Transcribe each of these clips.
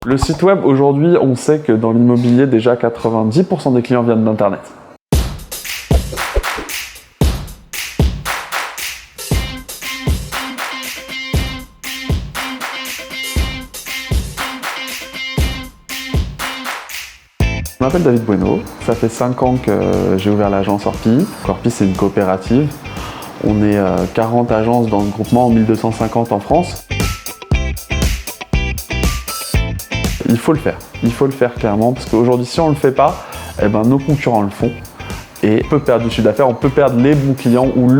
Le site web, aujourd'hui, on sait que dans l'immobilier, déjà 90% des clients viennent d'Internet. Je m'appelle David Bueno, ça fait 5 ans que j'ai ouvert l'agence Orpi. Orpi, c'est une coopérative. On est 40 agences dans le groupement, 1250 en France. Il faut le faire clairement, parce qu'aujourd'hui, si on ne le fait pas, nos concurrents le font. Et on peut perdre du chiffre d'affaires, on peut perdre les bons clients ou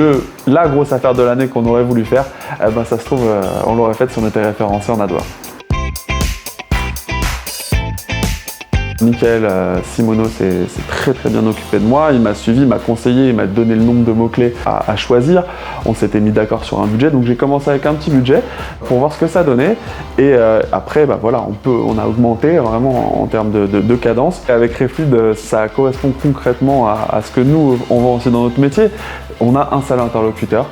la grosse affaire de l'année qu'on aurait voulu faire. Ça se trouve, on l'aurait fait si on était référencé en AdWords. Michael Simoneau s'est très bien occupé de moi, il m'a suivi, il m'a conseillé, il m'a donné le nombre de mots-clés à choisir. On s'était mis d'accord sur un budget, donc j'ai commencé avec un petit budget pour voir ce que ça donnait. Et après, on a augmenté vraiment en termes de cadence. Et avec Reflead, ça correspond concrètement à ce que nous, on vend aussi dans notre métier. On a un seul interlocuteur,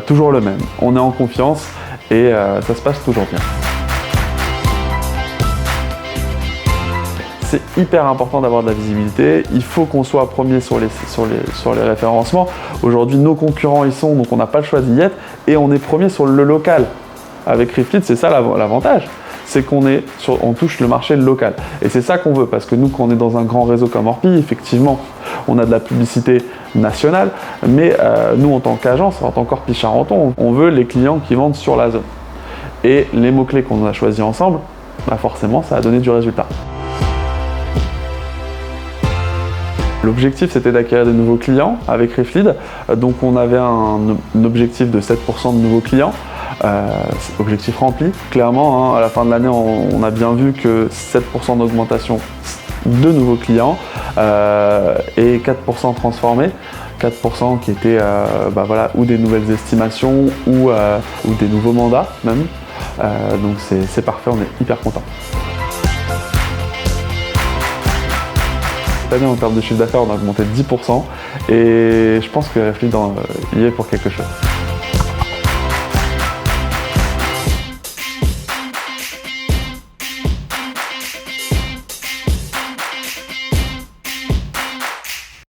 toujours le même. On est en confiance et ça se passe toujours bien. C'est hyper important d'avoir de la visibilité, il faut qu'on soit premier sur les référencements. Aujourd'hui, nos concurrents y sont, donc on n'a pas le choix d'y être, et on est premier sur le local. Avec Reflead, c'est ça l'avantage, c'est on touche le marché local. Et c'est ça qu'on veut, parce que nous, quand on est dans un grand réseau comme Orpi, effectivement, on a de la publicité nationale, mais nous, en tant qu'agence, en tant qu'Orpi Charenton, on veut les clients qui vendent sur la zone. Et les mots-clés qu'on a choisis ensemble, forcément, ça a donné du résultat. L'objectif, c'était d'acquérir de nouveaux clients avec Reflead. Donc on avait un objectif de 7% de nouveaux clients. Objectif rempli. Clairement, à la fin de l'année, on a bien vu que 7% d'augmentation de nouveaux clients et 4% transformés. 4% qui étaient ou des nouvelles estimations ou des nouveaux mandats même. Donc c'est parfait, on est hyper contents. Cette année, en termes de chiffre d'affaires, on a augmenté de 10% et je pense que Reflead y est pour quelque chose.